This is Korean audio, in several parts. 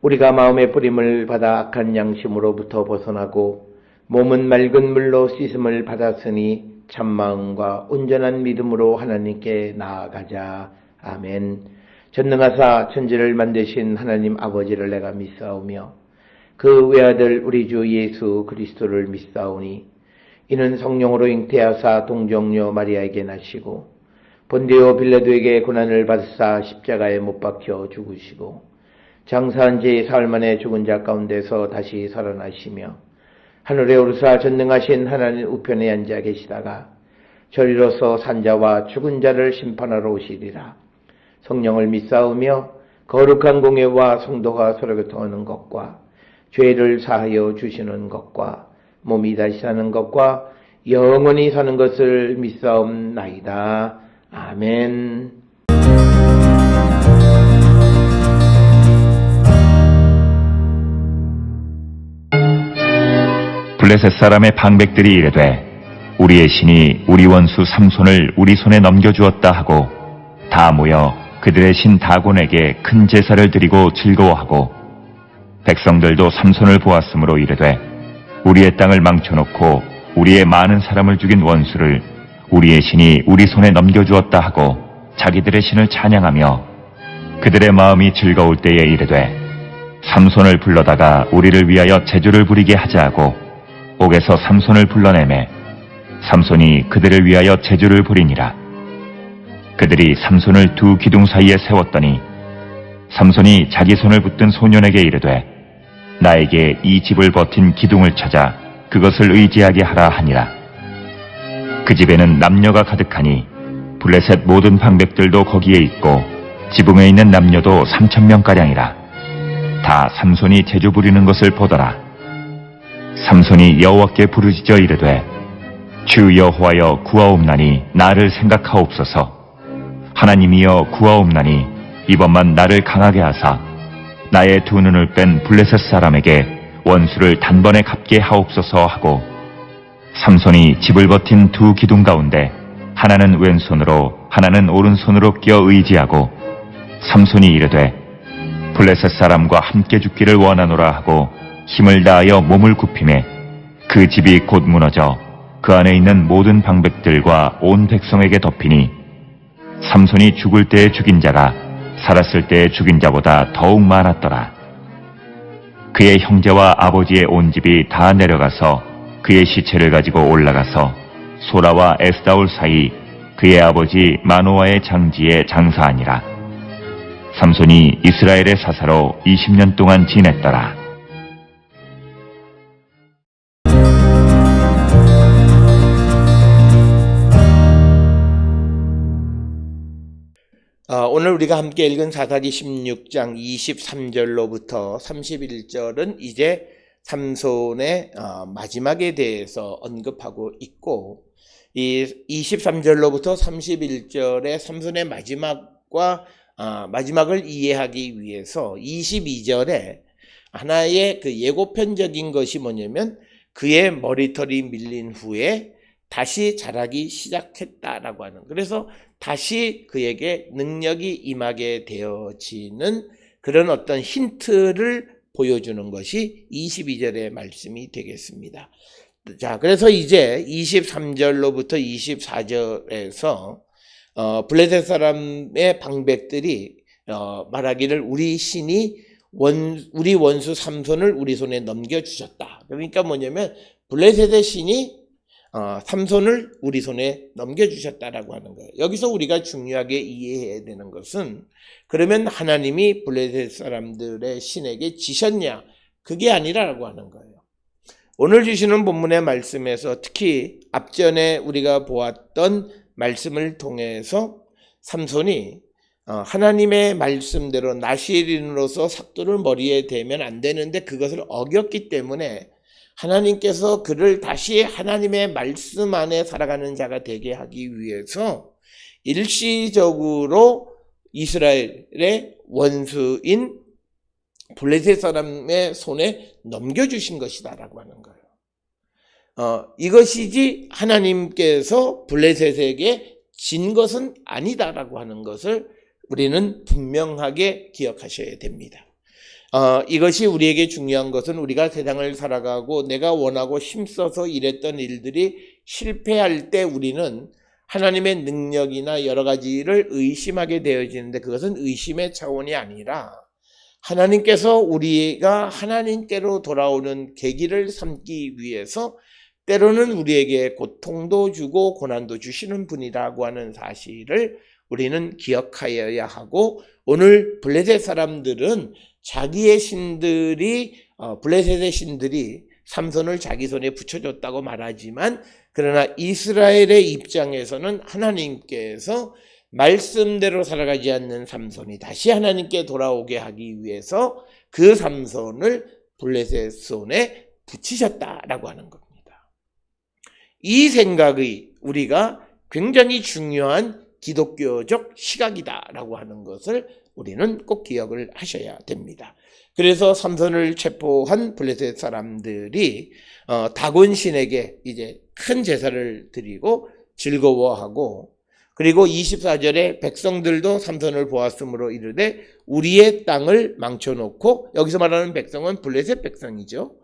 우리가 마음의 뿌림을 받아 악한 양심으로부터 벗어나고 몸은 맑은 물로 씻음을 받았으니 참마음과 온전한 믿음으로 하나님께 나아가자. 아멘. 전능하사 천지를 만드신 하나님 아버지를 내가 믿사오며 그 외아들 우리 주 예수 그리스도를 믿사오니 이는 성령으로 잉태하사 동정녀 마리아에게 나시고 본디오 빌라도에게 고난을 받으사 십자가에 못 박혀 죽으시고 장사한 지 사흘 만에 죽은 자 가운데서 다시 살아나시며 하늘에 오르사 전능하신 하나님 우편에 앉아 계시다가 저리로서 산자와 죽은 자를 심판하러 오시리라. 성령을 믿사오며 거룩한 공예와 성도가 서로 교통하는 것과 죄를 사하여 주시는 것과 몸이 다시 사는 것과 영원히 사는 것을 믿사옵나이다. 아멘. 블레셋 사람의 방백들이 이르되 우리의 신이 우리 원수 삼손을 우리 손에 넘겨주었다 하고 다 모여 그들의 신 다곤에게 큰 제사를 드리고 즐거워하고 백성들도 삼손을 보았으므로 이르되 우리의 땅을 망쳐놓고 우리의 많은 사람을 죽인 원수를 우리의 신이 우리 손에 넘겨주었다 하고 자기들의 신을 찬양하며 그들의 마음이 즐거울 때에 이르되 삼손을 불러다가 우리를 위하여 제주를 부리게 하자 하고 옥에서 삼손을 불러내매 삼손이 그들을 위하여 제주를 부리니라. 그들이 삼손을 두 기둥 사이에 세웠더니 삼손이 자기 손을 붙든 소년에게 이르되 나에게 이 집을 버틴 기둥을 찾아 그것을 의지하게 하라 하니라. 그 집에는 남녀가 가득하니 블레셋 모든 방백들도 거기에 있고 지붕에 있는 남녀도 3,000명가량이라. 다 삼손이 제주 부리는 것을 보더라. 삼손이 여호와께 부르짖어 이르되 주 여호와여 구하옵나니 나를 생각하옵소서. 하나님이여 구하옵나니 이번만 나를 강하게 하사 나의 두 눈을 뺀 블레셋 사람에게 원수를 단번에 갚게 하옵소서 하고 삼손이 집을 버틴 두 기둥 가운데 하나는 왼손으로 하나는 오른손으로 끼어 의지하고 삼손이 이르되 블레셋 사람과 함께 죽기를 원하노라 하고 힘을 다하여 몸을 굽히매 그 집이 곧 무너져 그 안에 있는 모든 방백들과 온 백성에게 덮이니 삼손이 죽을 때에 죽인 자가 살았을 때에 죽인 자보다 더욱 많았더라. 그의 형제와 아버지의 온 집이 다 내려가서 그의 시체를 가지고 올라가서 소라와 에스다올 사이 그의 아버지 마노아의 장지에 장사하니라. 삼손이 이스라엘의 사사로 20년 동안 지냈더라. 오늘 우리가 함께 읽은 사사기 16장 23절로부터 31절은 이제 삼손의 마지막에 대해서 언급하고 있고 이 23절로부터 31절의 삼손의 마지막을 이해하기 위해서 22절에 하나의 그 예고편적인 것이 뭐냐면 그의 머리털이 밀린 후에 다시 자라기 시작했다라고 하는, 그래서 다시 그에게 능력이 임하게 되어지는 그런 어떤 힌트를 보여주는 것이 22절의 말씀이 되겠습니다. 자, 그래서 이제 23절로부터 24절에서 블레셋 사람의 방백들이 말하기를 우리 신이 우리 원수 삼손을 우리 손에 넘겨주셨다. 그러니까 뭐냐면 블레셋의 신이 삼손을 우리 손에 넘겨주셨다라고 하는 거예요. 여기서 우리가 중요하게 이해해야 되는 것은 그러면 하나님이 블레셋 사람들의 신에게 지셨냐? 그게 아니라고 하는 거예요. 오늘 주시는 본문의 말씀에서 특히 앞전에 우리가 보았던 말씀을 통해서 삼손이 하나님의 말씀대로 나시린으로서 삭도를 머리에 대면 안 되는데 그것을 어겼기 때문에 하나님께서 그를 다시 하나님의 말씀 안에 살아가는 자가 되게 하기 위해서 일시적으로 이스라엘의 원수인 블레셋 사람의 손에 넘겨주신 것이다라고 하는 거예요. 이것이지 하나님께서 블레셋에게 진 것은 아니다라고 하는 것을 우리는 분명하게 기억하셔야 됩니다. 이것이 우리에게 중요한 것은 우리가 세상을 살아가고 내가 원하고 힘써서 일했던 일들이 실패할 때 우리는 하나님의 능력이나 여러 가지를 의심하게 되어지는데, 그것은 의심의 차원이 아니라 하나님께서 우리가 하나님께로 돌아오는 계기를 삼기 위해서 때로는 우리에게 고통도 주고 고난도 주시는 분이라고 하는 사실을 우리는 기억하여야 하고, 오늘 블레셋 사람들은 자기의 신들이 블레셋의 신들이 삼손을 자기 손에 붙여줬다고 말하지만, 그러나 이스라엘의 입장에서는 하나님께서 말씀대로 살아가지 않는 삼손이 다시 하나님께 돌아오게 하기 위해서 그 삼손을 블레셋 손에 붙이셨다라고 하는 겁니다. 이 생각이 우리가 굉장히 중요한 기독교적 시각이다라고 하는 것을 우리는 꼭 기억을 하셔야 됩니다. 그래서 삼손을 체포한 블레셋 사람들이 다곤 신에게 이제 큰 제사를 드리고 즐거워하고, 그리고 24절에 백성들도 삼손을 보았으므로 이르되 우리의 땅을 망쳐놓고, 여기서 말하는 백성은 블레셋 백성이죠.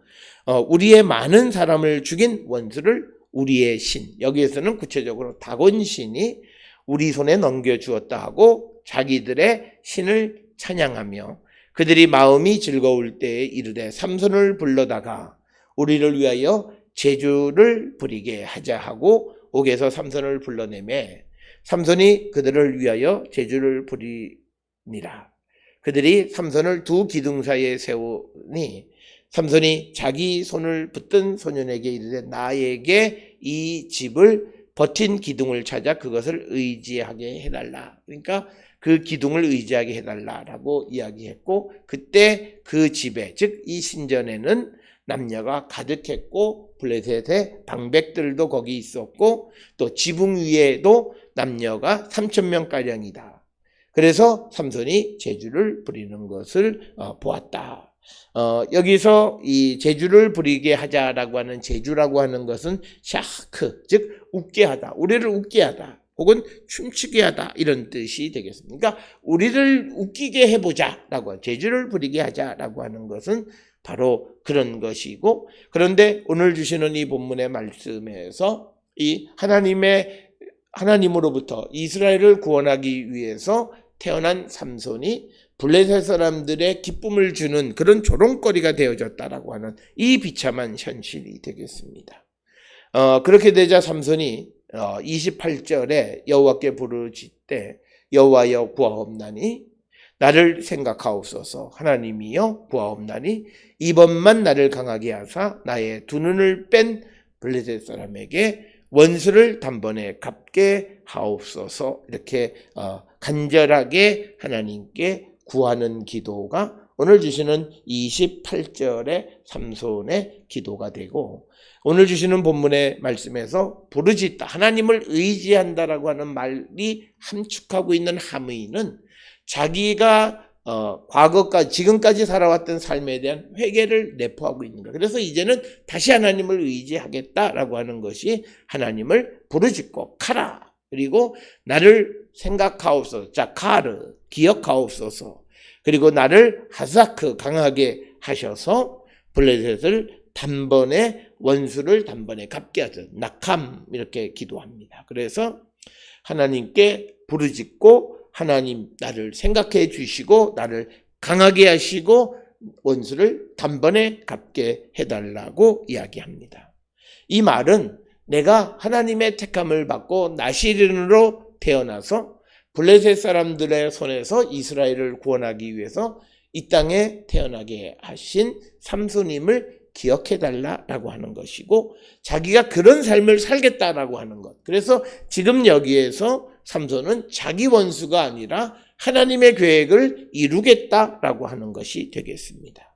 우리의 많은 사람을 죽인 원수를 우리의 신, 여기에서는 구체적으로 다곤 신이 우리 손에 넘겨주었다 하고 자기들의 신을 찬양하며 그들이 마음이 즐거울 때에 이르되 삼손을 불러다가 우리를 위하여 제주를 부리게 하자 하고 옥에서 삼손을 불러내매 삼손이 그들을 위하여 제주를 부리니라. 그들이 삼손을 두 기둥 사이에 세우니 삼손이 자기 손을 붙든 소년에게 이르되 나에게 이 집을 버틴 기둥을 찾아 그것을 의지하게 해달라. 그러니까 그 기둥을 의지하게 해달라라고 이야기했고, 그때 그 집에, 즉 이 신전에는 남녀가 가득했고 블레셋의 방백들도 거기 있었고 또 지붕 위에도 남녀가 3,000명가량이다. 그래서 삼손이 제주를 부리는 것을 보았다. 여기서 이 제주를 부리게 하자라고 하는 제주라고 하는 것은 샤크, 즉 웃게 하다, 우리를 웃게 하다 혹은 춤추게 하다 이런 뜻이 되겠습니다. 그러니까 우리를 웃기게 해보자라고, 제주를 부리게 하자라고 하는 것은 바로 그런 것이고, 그런데 오늘 주시는 이 본문의 말씀에서 이 하나님으로부터 이스라엘을 구원하기 위해서 태어난 삼손이 블레셋 사람들의 기쁨을 주는 그런 조롱거리가 되어졌다라고 하는 이 비참한 현실이 되겠습니다. 그렇게 되자 삼손이 28절에 여호와께 부르짖되 여호와여 구하옵나니 나를 생각하옵소서. 하나님이여 구하옵나니 이번만 나를 강하게 하사 나의 두 눈을 뺀 블레셋 사람에게 원수를 단번에 갚게 하옵소서. 이렇게 간절하게 하나님께 구하는 기도가 오늘 주시는 28절의 삼손의 기도가 되고, 오늘 주시는 본문의 말씀에서 부르짖다, 하나님을 의지한다라고 하는 말이 함축하고 있는 함의는 자기가 과거까지 지금까지 살아왔던 삶에 대한 회개를 내포하고 있는 거예요. 그래서 이제는 다시 하나님을 의지하겠다라고 하는 것이 하나님을 부르짖고 카라, 그리고 나를 생각하옵소서, 자 카르 기억하옵소서, 그리고 나를 하사크 강하게 하셔서 블레셋을 단번에 원수를 단번에 갚게 하소서, 낙함 이렇게 기도합니다. 그래서 하나님께 부르짖고 하나님 나를 생각해 주시고 나를 강하게 하시고 원수를 단번에 갚게 해달라고 이야기합니다. 이 말은 내가 하나님의 택함을 받고 나시린으로 태어나서 블레셋 사람들의 손에서 이스라엘을 구원하기 위해서 이 땅에 태어나게 하신 삼손님을 기억해달라고 하는 것이고, 자기가 그런 삶을 살겠다라고 하는 것. 그래서 지금 여기에서 삼손은 자기 원수가 아니라 하나님의 계획을 이루겠다라고 하는 것이 되겠습니다.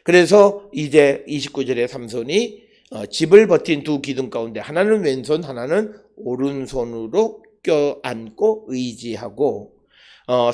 그래서 이제 29절에 삼손이 집을 버틴 두 기둥 가운데 하나는 왼손 하나는 오른손으로 껴안고 의지하고,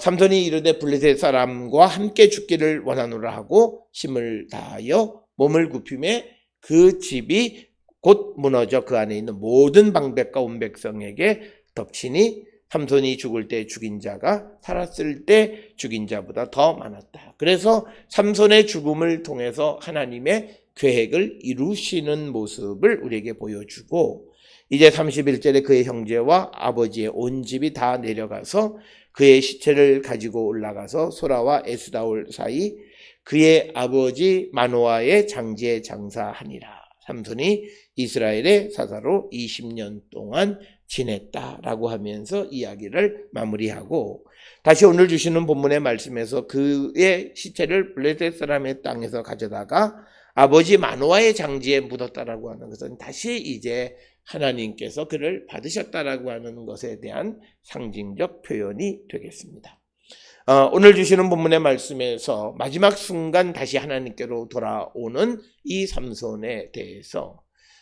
삼손이 이르되 블레셋 사람과 함께 죽기를 원하노라 하고 힘을 다하여 몸을 굽히매 그 집이 곧 무너져 그 안에 있는 모든 방백과 온 백성에게 덮치니 삼손이 죽을 때 죽인 자가 살았을 때 죽인 자보다 더 많았다. 그래서 삼손의 죽음을 통해서 하나님의 계획을 이루시는 모습을 우리에게 보여주고, 이제 31절에 그의 형제와 아버지의 온 집이 다 내려가서 그의 시체를 가지고 올라가서 소라와 에스다올 사이 그의 아버지 마노아의 장지에 장사하니라. 삼손이 이스라엘의 사사로 20년 동안 지냈다라고 하면서 이야기를 마무리하고, 다시 오늘 주시는 본문의 말씀에서 그의 시체를 블레셋 사람의 땅에서 가져다가 아버지 마노아의 장지에 묻었다라고 하는 것은 다시 이제 하나님께서 그를 받으셨다라고 하는 것에 대한 상징적 표현이 되겠습니다. 오늘 주시는 본문의 말씀에서 마지막 순간 다시 하나님께로 돌아오는 이 삼손에 대해서,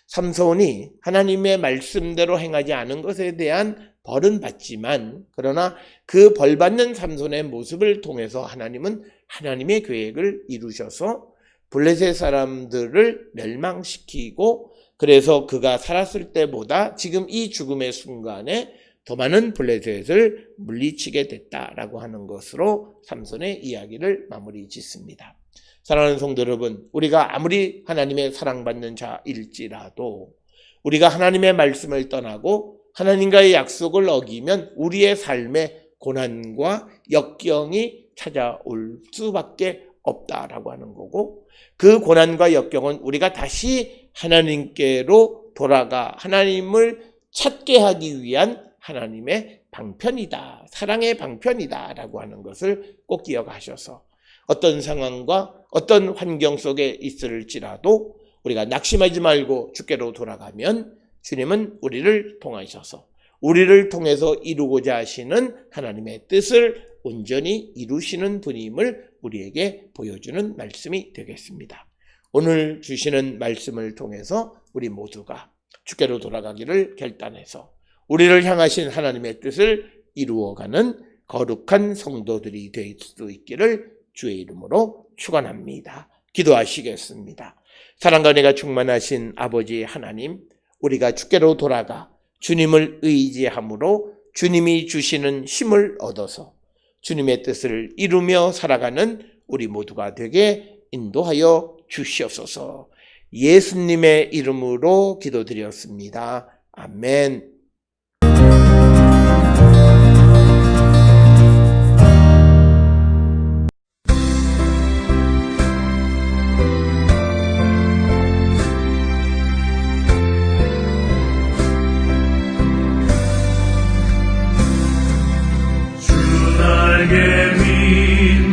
삼손이 하나님의 말씀대로 행하지 않은 것에 대한 벌은 받지만, 그러나 그 벌받는 삼손의 모습을 통해서 하나님은 하나님의 계획을 이루셔서 블레셋 사람들을 멸망시키고, 그래서 그가 살았을 때보다 지금 이 죽음의 순간에 더 많은 블레셋을 물리치게 됐다라고 하는 것으로 삼손의 이야기를 마무리 짓습니다. 사랑하는 성도 여러분, 우리가 아무리 하나님의 사랑받는 자일지라도 우리가 하나님의 말씀을 떠나고 하나님과의 약속을 어기면 우리의 삶에 고난과 역경이 찾아올 수밖에 없다라고 하는 거고, 그 고난과 역경은 우리가 다시 하나님께로 돌아가 하나님을 찾게 하기 위한 하나님의 방편이다, 사랑의 방편이다 라고 하는 것을 꼭 기억하셔서 어떤 상황과 어떤 환경 속에 있을지라도 우리가 낙심하지 말고 주께로 돌아가면 주님은 우리를 통하셔서 우리를 통해서 이루고자 하시는 하나님의 뜻을 온전히 이루시는 분임을 우리에게 보여주는 말씀이 되겠습니다. 오늘 주시는 말씀을 통해서 우리 모두가 주께로 돌아가기를 결단해서 우리를 향하신 하나님의 뜻을 이루어가는 거룩한 성도들이 될 수 있기를 주의 이름으로 축원합니다. 기도하시겠습니다. 사랑과 은혜가 충만하신 아버지 하나님, 우리가 주께로 돌아가 주님을 의지함으로 주님이 주시는 힘을 얻어서 주님의 뜻을 이루며 살아가는 우리 모두가 되게 인도하여 주시옵소서. 예수님의 이름으로 기도드렸습니다. 아멘.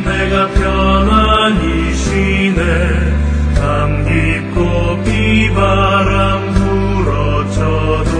내가 편안히 쉬네. 감 깊고 비바람 불어쳐도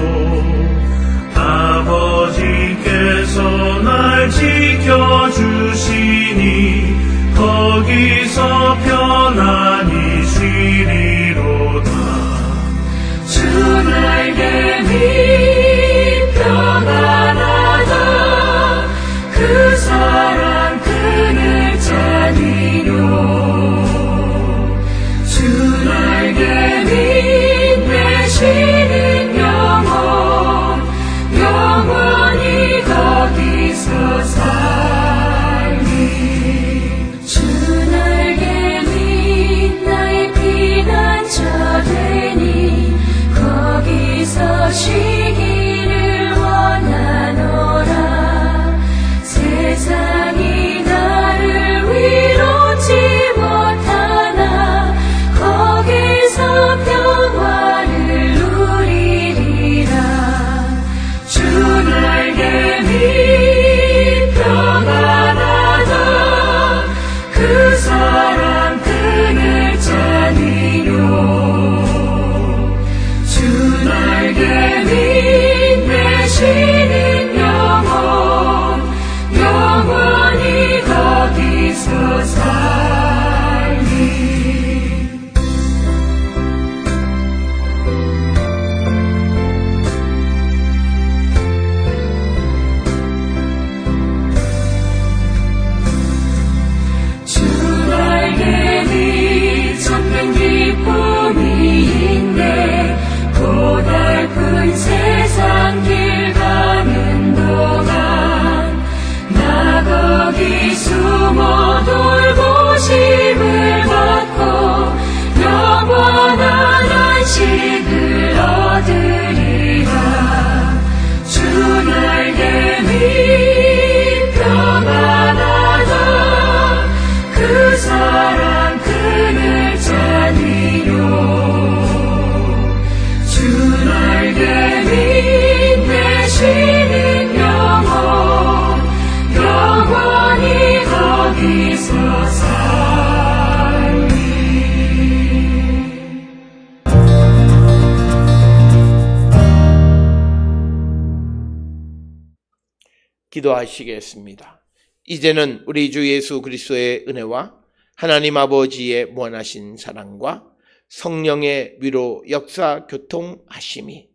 기도하시겠습니다. 이제는 우리 주 예수 그리스도의 은혜와 하나님 아버지의 무한하신 사랑과 성령의 위로 역사 교통하심이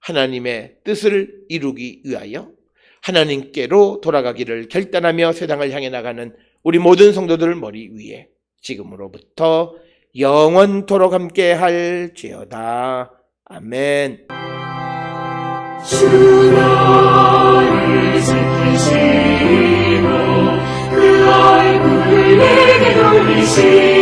하나님의 뜻을 이루기 위하여 하나님께로 돌아가기를 결단하며 세상을 향해 나가는 우리 모든 성도들 머리 위에 지금으로부터 영원토록 함께 할지어다. 아멘. 주 너를 지키시고 그 얼굴을 내게 돌리시고